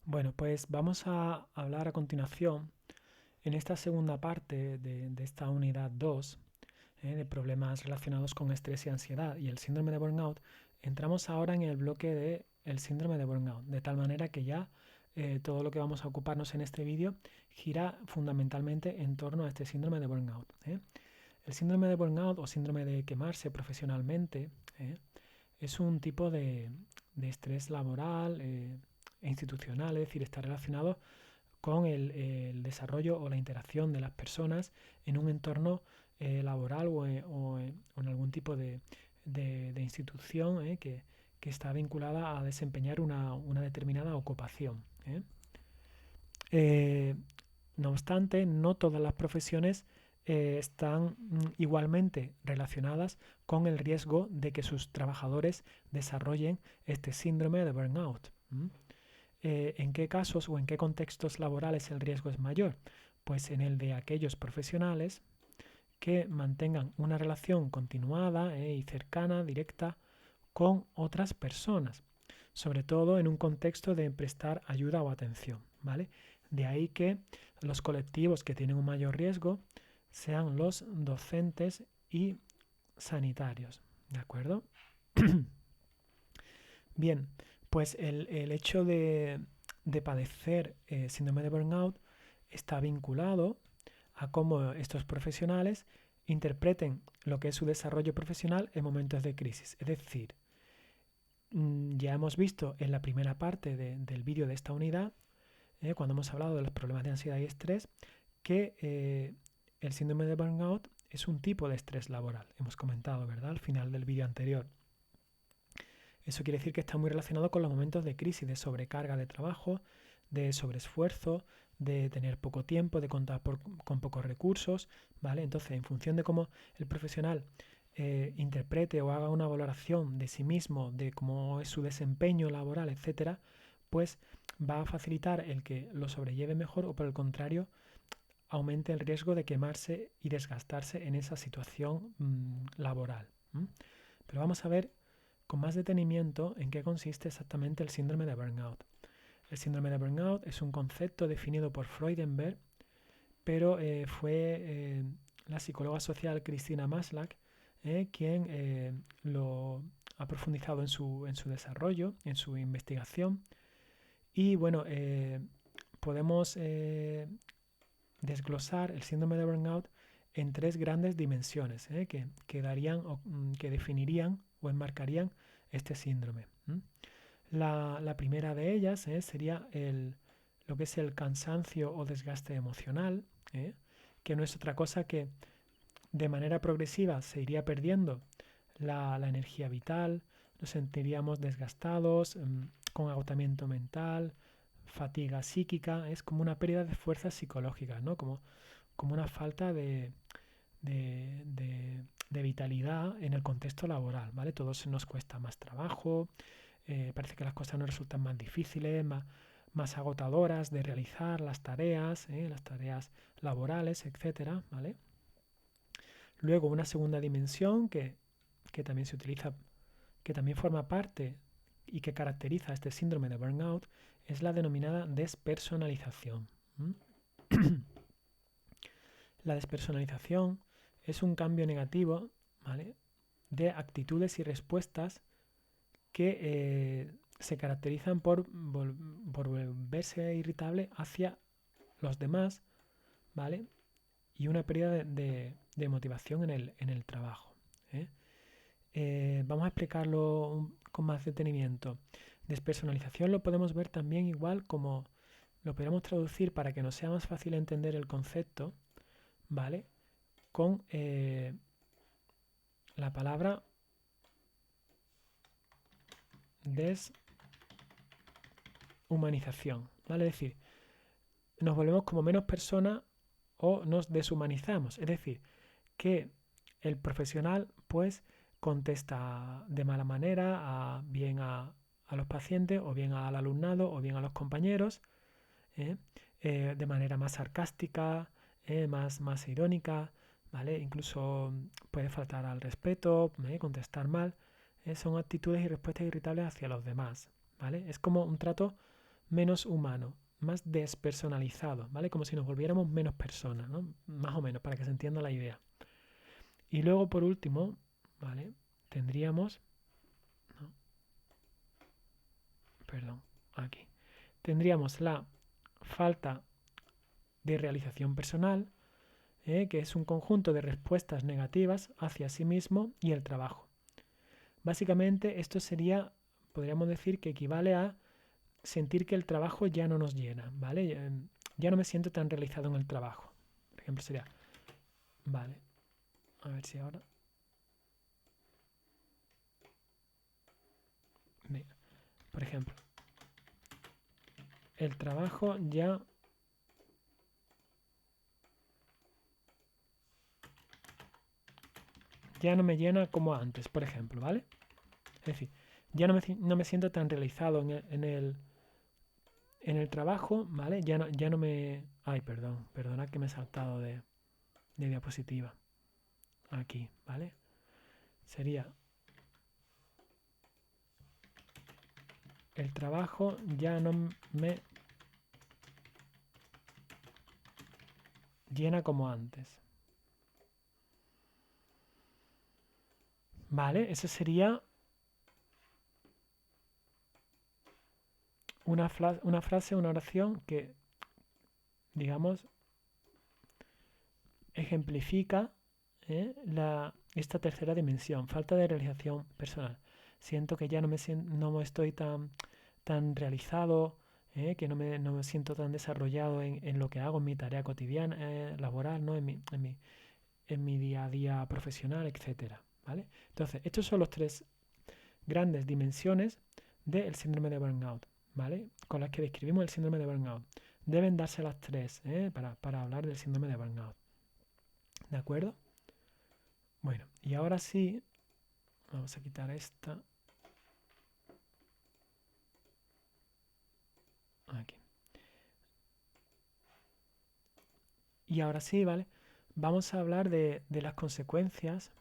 Bueno, pues vamos a hablar a continuación en esta segunda parte de esta unidad 2 de problemas relacionados con estrés y ansiedad y el síndrome de burnout. Entramos ahora en el bloque del síndrome de burnout, de tal manera que ya todo lo que vamos a ocuparnos en este vídeo gira fundamentalmente en torno a este síndrome de burnout. El síndrome de burnout o síndrome de quemarse profesionalmente es un tipo de estrés laboral e institucional, es decir, está relacionado con el desarrollo o la interacción de las personas en un entorno laboral o en algún tipo de institución que está vinculada a desempeñar una determinada ocupación. Eh, no obstante, no todas las profesiones están igualmente relacionadas con el riesgo de que sus trabajadores desarrollen este síndrome de burnout. ¿En qué casos o en qué contextos laborales el riesgo es mayor? Pues en el de aquellos profesionales que mantengan una relación continuada y cercana, directa, con otras personas, sobre todo en un contexto de prestar ayuda o atención, ¿vale? De ahí que los colectivos que tienen un mayor riesgo sean los docentes y sanitarios, ¿de acuerdo? Bien, pues el hecho de padecer síndrome de burnout está vinculado a cómo estos profesionales interpreten lo que es su desarrollo profesional en momentos de crisis. Es decir, ya hemos visto en la primera parte del vídeo de esta unidad, cuando hemos hablado de los problemas de ansiedad y estrés, que el síndrome de burnout es un tipo de estrés laboral. Hemos comentado, ¿verdad? Al final del vídeo anterior. Eso quiere decir que está muy relacionado con los momentos de crisis, de sobrecarga de trabajo, de sobreesfuerzo, de tener poco tiempo, de contar con pocos recursos, ¿vale? Entonces, en función de cómo el profesional interprete o haga una valoración de sí mismo, de cómo es su desempeño laboral, etcétera, pues va a facilitar el que lo sobrelleve mejor o por el contrario aumente el riesgo de quemarse y desgastarse en esa situación laboral. Pero vamos a ver con más detenimiento en qué consiste exactamente el síndrome de burnout. El síndrome de burnout es un concepto definido por Freudenberg, pero fue la psicóloga social Christina Maslach quien lo ha profundizado en su desarrollo, en su investigación. Y bueno, podemos desglosar el síndrome de burnout en tres grandes dimensiones que definirían o enmarcarían este síndrome. La primera de ellas sería lo que es el cansancio o desgaste emocional, que no es otra cosa que de manera progresiva se iría perdiendo la energía vital, nos sentiríamos desgastados, con agotamiento mental, fatiga psíquica, es como una pérdida de fuerzas psicológicas, ¿no? Como una falta de vitalidad en el contexto laboral, ¿vale? Todo se nos cuesta más trabajo, parece que las cosas nos resultan más difíciles, más agotadoras de realizar las tareas laborales, etcétera, ¿vale? Luego una segunda dimensión que también se utiliza, que también forma parte y que caracteriza este síndrome de burnout es la denominada despersonalización. La despersonalización es un cambio negativo, ¿vale?, de actitudes y respuestas que se caracterizan por volverse irritable hacia los demás, ¿vale? Y una pérdida de motivación en el trabajo. Vamos a explicarlo con más detenimiento. Despersonalización lo podemos ver también igual como lo podemos traducir para que nos sea más fácil entender el concepto, ¿vale? Con la palabra deshumanización, ¿vale? Es decir, nos volvemos como menos personas o nos deshumanizamos. Es decir, que el profesional pues contesta de mala manera bien a los pacientes o bien al alumnado o bien a los compañeros, de manera más sarcástica, más irónica, ¿vale? Incluso puede faltar al respeto, contestar mal. Son actitudes y respuestas irritables hacia los demás, ¿vale? Es como un trato menos humano, más despersonalizado, ¿vale? Como si nos volviéramos menos personas, ¿no? Más o menos, para que se entienda la idea. Y luego, por último, ¿vale? Tendríamos, no, perdón, aquí. Tendríamos la falta de realización personal, que es un conjunto de respuestas negativas hacia sí mismo y el trabajo. Básicamente, esto sería, podríamos decir que equivale a sentir que el trabajo ya no nos llena, ¿vale? Ya no me siento tan realizado en el trabajo. Por ejemplo, sería, vale, a ver si ahora... Mira, por ejemplo, el trabajo ya no me llena como antes, por ejemplo, ¿vale? Es decir, ya no me siento tan realizado en el trabajo, ¿vale? Ya no me... Ay, perdona que me he saltado de diapositiva. Aquí, ¿vale? Sería, el trabajo ya no me llena como antes. ¿Vale? Eso sería una frase, una oración que, digamos, ejemplifica esta tercera dimensión, falta de realización personal. Siento que ya no me estoy tan realizado, que no me siento tan desarrollado en lo que hago, en mi tarea cotidiana, laboral, ¿no? En mi día a día profesional, etcétera, ¿vale? Entonces, estos son los tres grandes dimensiones del síndrome de burnout, ¿vale? Con las que describimos el síndrome de burnout. Deben darse las tres para hablar del síndrome de burnout. ¿De acuerdo? Bueno, y ahora sí, vamos a quitar esta. Aquí. Y ahora sí, ¿vale? Vamos a hablar de las consecuencias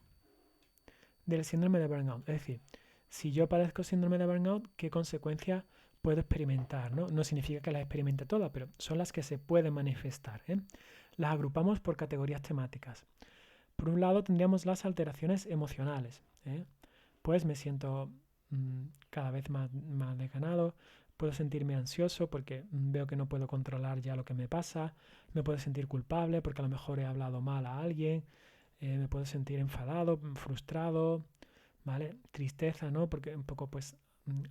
del síndrome de burnout. Es decir, si yo padezco síndrome de burnout, ¿qué consecuencias puedo experimentar? No significa que las experimente todas, pero son las que se pueden manifestar. Las agrupamos por categorías temáticas. Por un lado tendríamos las alteraciones emocionales. Pues me siento cada vez más desganado, puedo sentirme ansioso porque veo que no puedo controlar ya lo que me pasa, me puedo sentir culpable porque a lo mejor he hablado mal a alguien, me puedo sentir enfadado, frustrado, ¿vale? Tristeza, ¿no? Porque un poco pues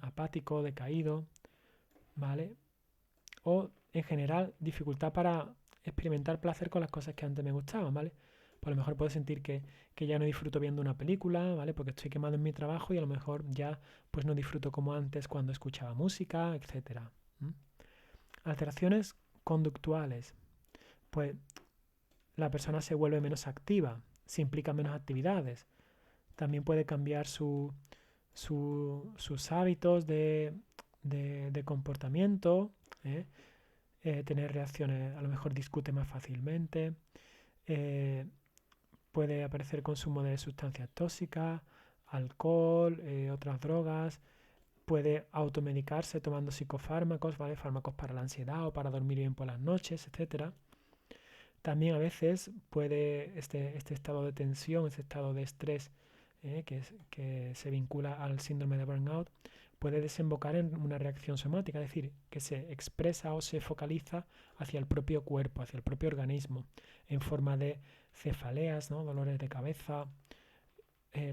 apático, decaído, ¿vale? O en general dificultad para experimentar placer con las cosas que antes me gustaban, ¿vale? Pues a lo mejor puedo sentir que ya no disfruto viendo una película, ¿vale? Porque estoy quemado en mi trabajo y a lo mejor ya pues no disfruto como antes cuando escuchaba música, etcétera. Alteraciones conductuales. Pues la persona se vuelve menos activa, se implica menos actividades. También puede cambiar sus hábitos de comportamiento, ¿eh? Tener reacciones, a lo mejor discute más fácilmente, eh, puede aparecer consumo de sustancias tóxicas, alcohol, otras drogas, puede automedicarse tomando psicofármacos, ¿vale? Fármacos para la ansiedad o para dormir bien por las noches, etcétera. También a veces puede este estado de tensión, este estado de estrés que se vincula al síndrome de burnout, puede desembocar en una reacción somática, es decir, que se expresa o se focaliza hacia el propio cuerpo, hacia el propio organismo, en forma de cefaleas, ¿no? Dolores de cabeza,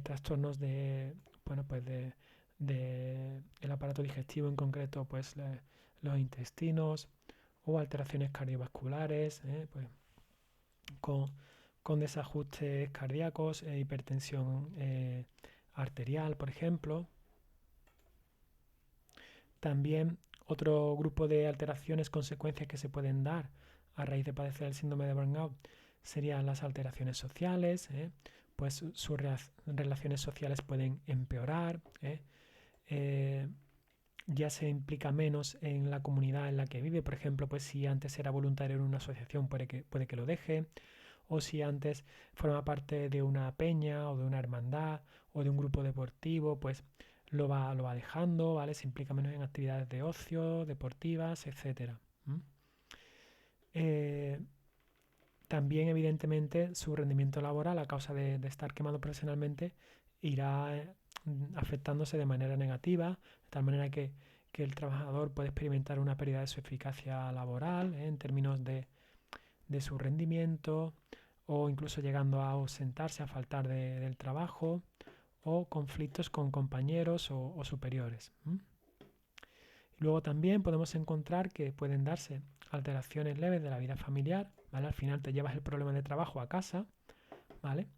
trastornos bueno, pues de el aparato digestivo, en concreto, pues los intestinos, o alteraciones cardiovasculares, pues con, con desajustes cardíacos, hipertensión arterial, por ejemplo. También otro grupo de alteraciones, consecuencias que se pueden dar a raíz de padecer el síndrome de burnout serían las alteraciones sociales, pues sus relaciones sociales pueden empeorar, ya se implica menos en la comunidad en la que vive, por ejemplo, pues si antes era voluntario en una asociación puede que lo deje, o si antes forma parte de una peña o de una hermandad o de un grupo deportivo, pues lo va dejando, ¿vale? Se implica menos en actividades de ocio, deportivas, etcétera. También, evidentemente, su rendimiento laboral, a causa de estar quemado profesionalmente, irá afectándose de manera negativa, de tal manera que el trabajador puede experimentar una pérdida de su eficacia laboral, en términos de su rendimiento, o incluso llegando a ausentarse, a faltar del trabajo, o conflictos con compañeros o superiores. Luego también podemos encontrar que pueden darse alteraciones leves de la vida familiar, ¿vale? Al final te llevas el problema de trabajo a casa, ¿vale?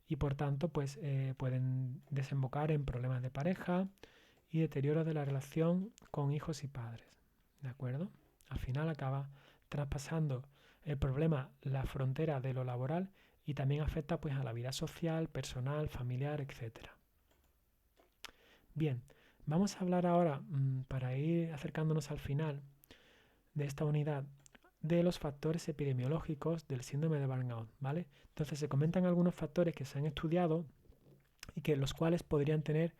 Y por tanto, pues pueden desembocar en problemas de pareja y deterioro de la relación con hijos y padres, ¿de acuerdo? Al final acaba traspasando el problema la frontera de lo laboral y también afecta pues a la vida social, personal, familiar, etcétera. Bien, vamos a hablar ahora, para ir acercándonos al final de esta unidad, de los factores epidemiológicos del síndrome de burnout, ¿vale? Entonces se comentan algunos factores que se han estudiado y que los cuales podrían tener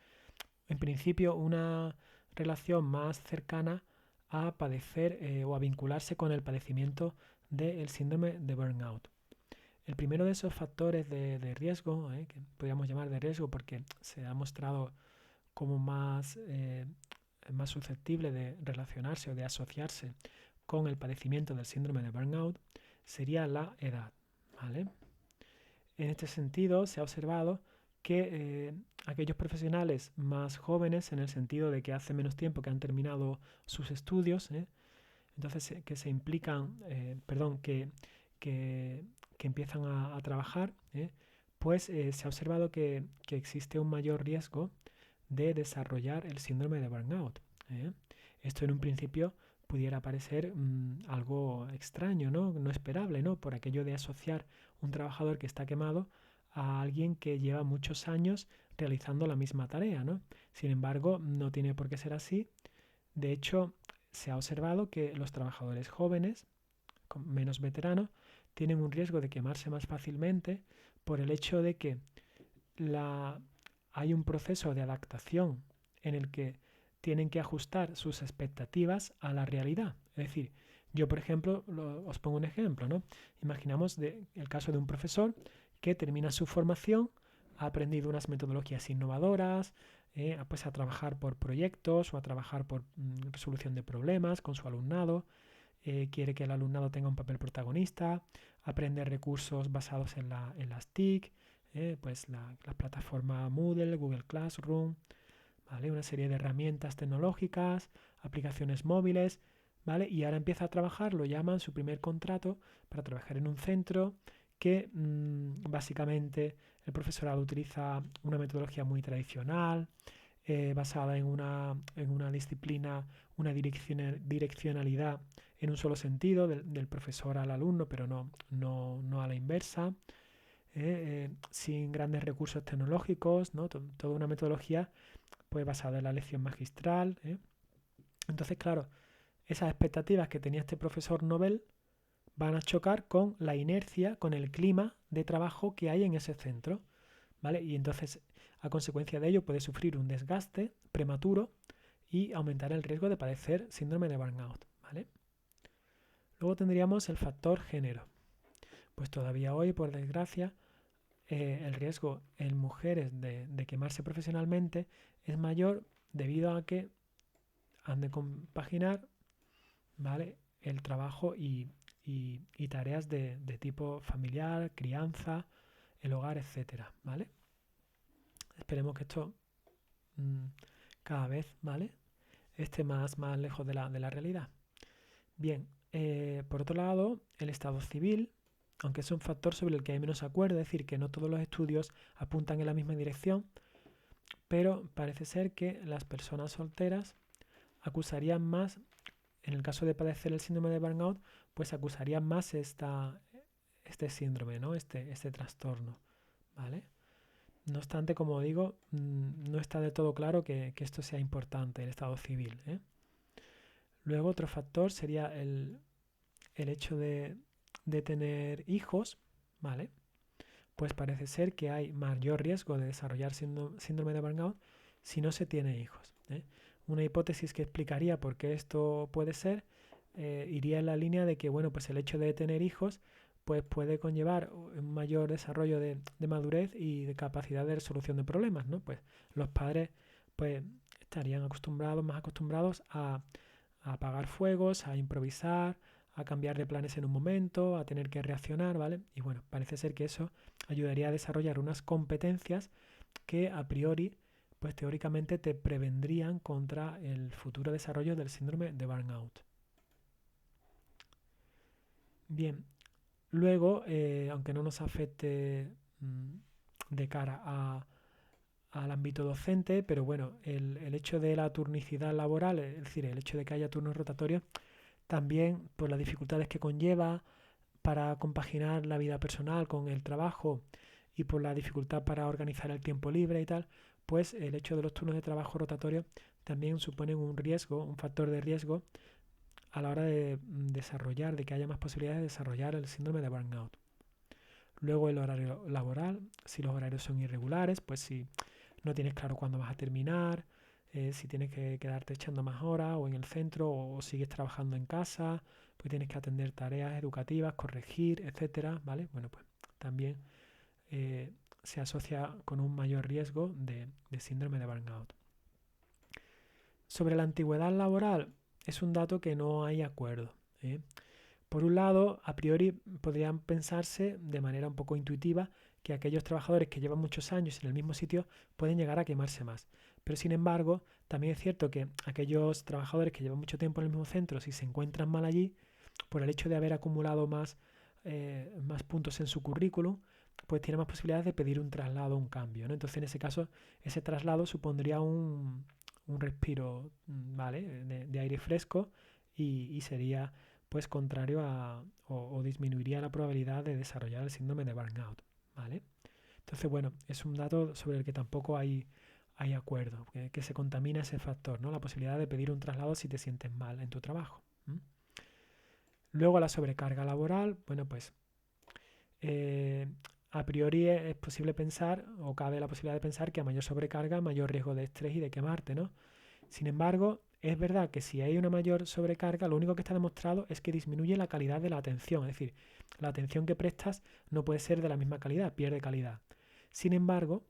en principio una relación más cercana a padecer o a vincularse con el padecimiento del síndrome de burnout. El primero de esos factores de riesgo, que podríamos llamar de riesgo porque se ha mostrado como más susceptible de relacionarse o de asociarse con el padecimiento del síndrome de burnout, sería la edad, ¿vale? En este sentido, se ha observado que aquellos profesionales más jóvenes, en el sentido de que hace menos tiempo que han terminado sus estudios, entonces que se implican, que empiezan a trabajar, pues se ha observado que existe un mayor riesgo de desarrollar el síndrome de burnout. Esto en un principio pudiera parecer algo extraño, ¿no? Esperable, ¿no? Por aquello de asociar un trabajador que está quemado a alguien que lleva muchos años realizando la misma tarea, ¿no? Sin embargo, no tiene por qué ser así. De hecho, se ha observado que los trabajadores jóvenes, menos veteranos, tienen un riesgo de quemarse más fácilmente por el hecho de que hay un proceso de adaptación en el que tienen que ajustar sus expectativas a la realidad. Es decir, yo, por ejemplo, os pongo un ejemplo, ¿no? Imaginamos el caso de un profesor que termina su formación, ha aprendido unas metodologías innovadoras, pues a trabajar por proyectos o a trabajar por resolución de problemas con su alumnado, quiere que el alumnado tenga un papel protagonista, aprender recursos basados en las TIC, pues la plataforma Moodle, Google Classroom, ¿vale? Una serie de herramientas tecnológicas, aplicaciones móviles, ¿vale? Y ahora empieza a trabajar, lo llaman su primer contrato para trabajar en un centro que básicamente el profesorado utiliza una metodología muy tradicional, basada en una disciplina, una direccionalidad en un solo sentido, del profesor al alumno, pero no a la inversa, sin grandes recursos tecnológicos, ¿no? Toda una metodología pues basada en la lección magistral. Entonces, claro, esas expectativas que tenía este profesor Nobel van a chocar con la inercia, con el clima de trabajo que hay en ese centro, ¿vale? Y entonces, a consecuencia de ello, puede sufrir un desgaste prematuro y aumentar el riesgo de padecer síndrome de burnout, ¿vale? Luego tendríamos el factor género. Pues todavía hoy, por desgracia, el riesgo en mujeres de quemarse profesionalmente es mayor debido a que han de compaginar, ¿vale?, el trabajo y tareas de tipo familiar, crianza, el hogar, etcétera, ¿vale? Esperemos que esto cada vez, ¿vale?, esté más lejos de la realidad. Bien, por otro lado, el estado civil, aunque es un factor sobre el que hay menos acuerdo, es decir, que no todos los estudios apuntan en la misma dirección, pero parece ser que las personas solteras acusarían más, en el caso de padecer el síndrome de burnout, pues acusarían más este síndrome, ¿no? Este trastorno, ¿vale? No obstante, como digo, no está de todo claro que esto sea importante, el estado civil, ¿eh? Luego otro factor sería el hecho de tener hijos, ¿vale? Pues parece ser que hay mayor riesgo de desarrollar síndrome de burnout si no se tiene hijos, ¿eh? Una hipótesis que explicaría por qué esto puede ser iría en la línea de que, bueno, pues el hecho de tener hijos pues puede conllevar un mayor desarrollo de madurez y de capacidad de resolución de problemas, ¿no? Pues los padres pues estarían más acostumbrados a apagar fuegos, a improvisar, a cambiar de planes en un momento, a tener que reaccionar, ¿vale? Y bueno, parece ser que eso ayudaría a desarrollar unas competencias que a priori, pues teóricamente te prevendrían contra el futuro desarrollo del síndrome de burnout. Bien, luego, aunque no nos afecte de cara al ámbito docente, pero bueno, el hecho de la turnicidad laboral, es decir, el hecho de que haya turnos rotatorios, también por las dificultades que conlleva para compaginar la vida personal con el trabajo y por la dificultad para organizar el tiempo libre y tal, pues el hecho de los turnos de trabajo rotatorios también suponen un riesgo, un factor de riesgo a la hora de desarrollar, de que haya más posibilidades de desarrollar el síndrome de burnout. Luego el horario laboral, si los horarios son irregulares, pues si no tienes claro cuándo vas a terminar, si tienes que quedarte echando más horas o en el centro o sigues trabajando en casa, pues tienes que atender tareas educativas, corregir, etcétera, ¿vale? Bueno, pues también se asocia con un mayor riesgo de síndrome de burnout. Sobre la antigüedad laboral, es un dato que no hay acuerdo, ¿eh? Por un lado, a priori podrían pensarse de manera un poco intuitiva que aquellos trabajadores que llevan muchos años en el mismo sitio pueden llegar a quemarse más. Pero sin embargo, también es cierto que aquellos trabajadores que llevan mucho tiempo en el mismo centro, si se encuentran mal allí, por el hecho de haber acumulado más puntos en su currículum, pues tiene más posibilidades de pedir un traslado o un cambio, ¿no? Entonces, en ese caso, ese traslado supondría un respiro, ¿vale? De aire fresco y sería pues contrario o disminuiría la probabilidad de desarrollar el síndrome de burnout, ¿vale? Entonces, bueno, es un dato sobre el que tampoco hay acuerdo, que se contamina ese factor, ¿no? La posibilidad de pedir un traslado si te sientes mal en tu trabajo. Luego la sobrecarga laboral, bueno, pues eh, a priori es posible pensar, o cabe la posibilidad de pensar que a mayor sobrecarga, mayor riesgo de estrés y de quemarte, ¿no? Sin embargo, es verdad que si hay una mayor sobrecarga, lo único que está demostrado es que disminuye la calidad de la atención. Es decir, la atención que prestas no puede ser de la misma calidad, pierde calidad. Sin embargo,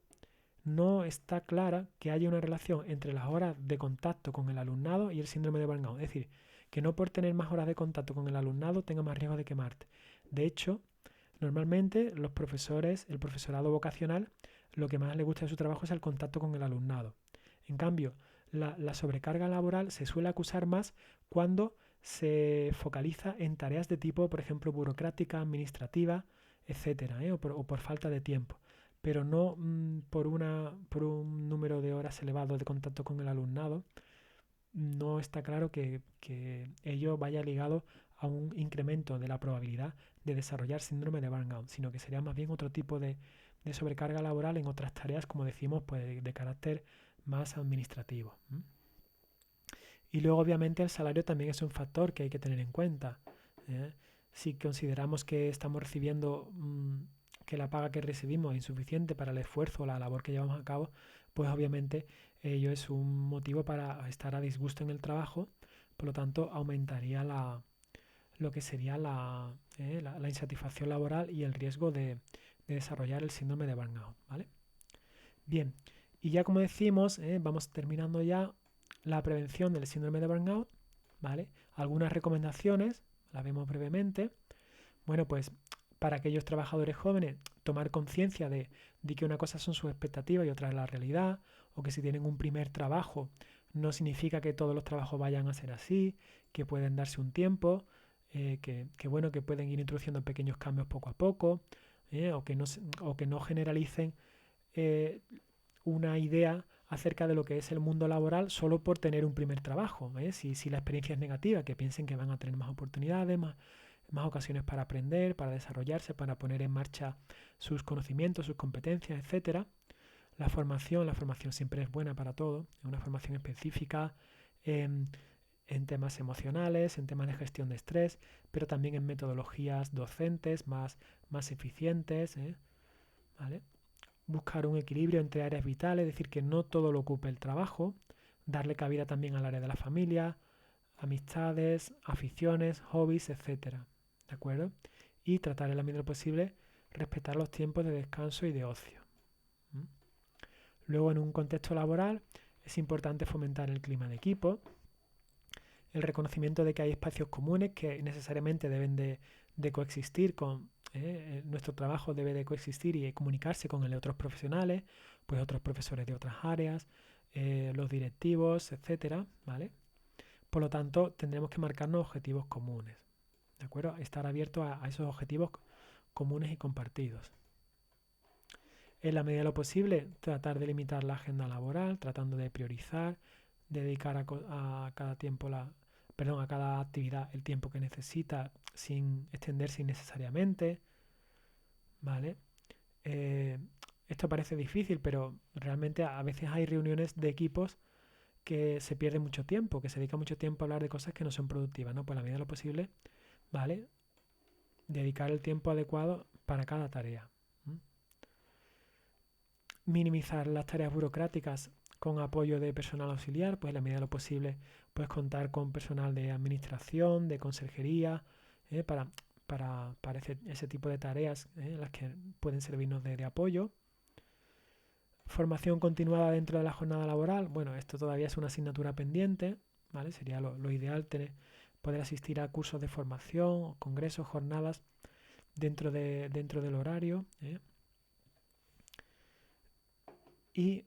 no está clara que haya una relación entre las horas de contacto con el alumnado y el síndrome de burnout. Es decir, que no por tener más horas de contacto con el alumnado tenga más riesgo de quemarte. De hecho, normalmente los profesores, el profesorado vocacional, lo que más le gusta de su trabajo es el contacto con el alumnado. En cambio, la sobrecarga laboral se suele acusar más cuando se focaliza en tareas de tipo, por ejemplo, burocrática, administrativa, etcétera, o por falta de tiempo, pero no por un número de horas elevado de contacto con el alumnado. No está claro que ello vaya ligado a un incremento de la probabilidad de desarrollar síndrome de burnout, sino que sería más bien otro tipo de sobrecarga laboral en otras tareas, como decimos, pues de carácter más administrativo. Y luego, obviamente, el salario también es un factor que hay que tener en cuenta. ¿eh? Si consideramos que estamos recibiendo, que la paga que recibimos es insuficiente para el esfuerzo o la labor que llevamos a cabo, pues obviamente ello es un motivo para estar a disgusto en el trabajo, por lo tanto aumentaría lo que sería la insatisfacción laboral y el riesgo de desarrollar el síndrome de burnout, ¿vale? Bien, y ya como decimos, vamos terminando ya la prevención del síndrome de burnout, ¿vale? Algunas recomendaciones, las vemos brevemente. Bueno, pues para aquellos trabajadores jóvenes, tomar conciencia de que una cosa son sus expectativas y otra es la realidad, o que si tienen un primer trabajo, no significa que todos los trabajos vayan a ser así, que pueden darse un tiempo, bueno, que pueden ir introduciendo pequeños cambios poco a poco, o que no generalicen eh, una idea acerca de lo que es el mundo laboral solo por tener un primer trabajo. Si la experiencia es negativa, que piensen que van a tener más oportunidades, más ocasiones para aprender, para desarrollarse, para poner en marcha sus conocimientos, sus competencias, etcétera. La formación siempre es buena para todo, una formación específica en temas emocionales, en temas de gestión de estrés, pero también en metodologías docentes más eficientes, ¿vale? buscar un equilibrio entre áreas vitales, es decir, que no todo lo ocupe el trabajo, darle cabida también al área de la familia, amistades, aficiones, hobbies, etcétera, ¿de acuerdo? Y tratar en la medida de lo posible respetar los tiempos de descanso y de ocio. ¿Mm? Luego, en un contexto laboral, es importante fomentar el clima de equipo, el reconocimiento de que hay espacios comunes que necesariamente deben de coexistir con nuestro trabajo, debe de coexistir y comunicarse con el de otros profesionales, pues otros profesores de otras áreas, los directivos, etcétera, ¿vale? Por lo tanto, tendremos que marcarnos objetivos comunes, ¿de acuerdo? Estar abiertos a esos objetivos comunes y compartidos. En la medida de lo posible, tratar de limitar la agenda laboral, tratando de priorizar, dedicar a cada tiempo a cada actividad el tiempo que necesita sin extenderse innecesariamente, ¿vale? Eh, Esto parece difícil, pero realmente a veces hay reuniones de equipos que se pierde mucho tiempo, que se dedica mucho tiempo a hablar de cosas que no son productivas, ¿no? Pues a la medida de lo posible, ¿vale? Dedicar el tiempo adecuado para cada tarea. ¿Mm? Minimizar las tareas burocráticas con apoyo de personal auxiliar, pues en la medida de lo posible, puedes contar con personal de administración, de conserjería, para ese tipo de tareas, las que pueden servirnos de apoyo. Formación continuada dentro de la jornada laboral, bueno, esto todavía es una asignatura pendiente, ¿vale? Sería lo ideal poder asistir a cursos de formación, congresos, jornadas dentro del horario. Y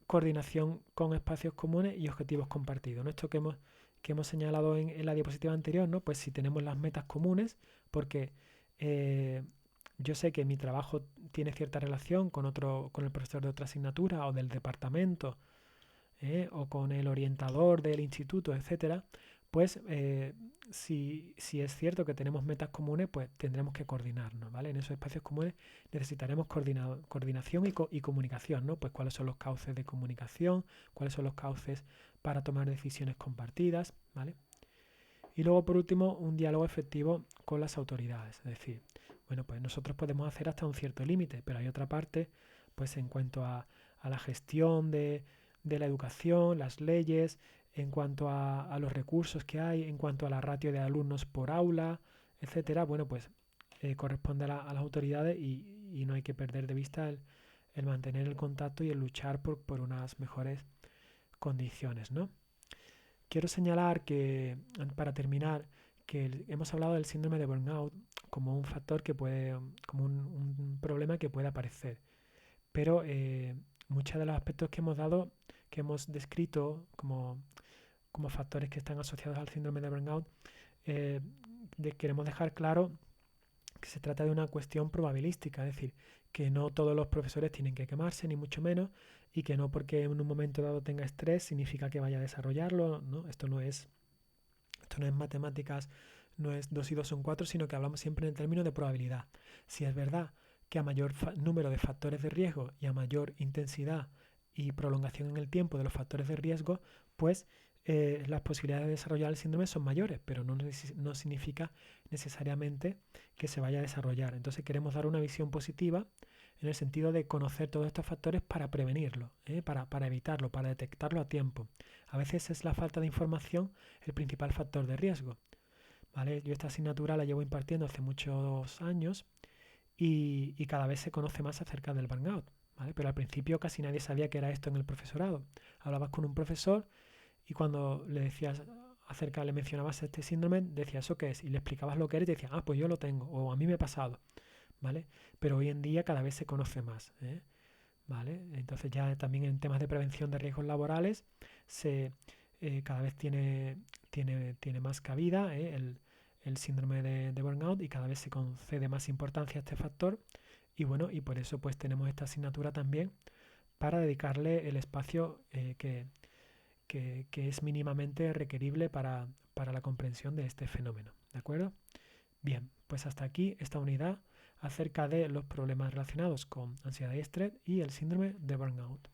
coordinación con espacios comunes y objetivos compartidos, ¿no? Esto que hemos señalado en la diapositiva anterior, ¿no? Pues si tenemos las metas comunes, porque eh, yo sé que mi trabajo tiene cierta relación con el profesor de otra asignatura o del departamento, o con el orientador del instituto, etcétera, pues si es cierto que tenemos metas comunes, pues tendremos que coordinarnos, ¿vale? En esos espacios comunes necesitaremos coordinación y comunicación, ¿no? Pues cuáles son los cauces de comunicación, cuáles son los cauces para tomar decisiones compartidas, ¿vale? Y luego, por último, un diálogo efectivo con las autoridades, es decir, bueno, pues nosotros podemos hacer hasta un cierto límite, pero hay otra parte, pues en cuanto a la gestión de la educación, las leyes, en cuanto a los recursos que hay, en cuanto a la ratio de alumnos por aula, etcétera, bueno, pues corresponde a las autoridades y no hay que perder de vista el mantener el contacto y el luchar por unas mejores condiciones, ¿no? Quiero señalar que, para terminar, que hemos hablado del síndrome de burnout como un factor que puede, como un problema que puede aparecer, pero muchos de los aspectos que hemos dado, que hemos descrito como factores que están asociados al síndrome de burnout, eh, queremos dejar claro que se trata de una cuestión probabilística, es decir, que no todos los profesores tienen que quemarse, ni mucho menos, y que no porque en un momento dado tenga estrés significa que vaya a desarrollarlo, ¿no? Esto no es matemáticas, no es 2 y 2 son 4, sino que hablamos siempre en términos de probabilidad. Si es verdad que a mayor número de factores de riesgo y a mayor intensidad y prolongación en el tiempo de los factores de riesgo, pues las posibilidades de desarrollar el síndrome son mayores, pero no significa necesariamente que se vaya a desarrollar. Entonces queremos dar una visión positiva en el sentido de conocer todos estos factores para prevenirlo, para evitarlo, para detectarlo a tiempo. A veces es la falta de información el principal factor de riesgo, ¿vale? Yo esta asignatura la llevo impartiendo hace muchos años y cada vez se conoce más acerca del burnout, ¿vale? Pero al principio casi nadie sabía qué era esto en el profesorado. Hablabas con un profesor y cuando le decías le mencionabas este síndrome, decías ¿eso qué es? Y le explicabas lo que era y te decía, pues yo lo tengo, o a mí me ha pasado, ¿vale? Pero hoy en día cada vez se conoce más, ¿vale? Entonces ya también en temas de prevención de riesgos laborales cada vez tiene más cabida el síndrome de burnout y cada vez se concede más importancia a este factor y bueno, y por eso pues tenemos esta asignatura también para dedicarle el espacio que es mínimamente requerible para la comprensión de este fenómeno, ¿de acuerdo? Bien, pues hasta aquí esta unidad acerca de los problemas relacionados con ansiedad y estrés y el síndrome de burnout.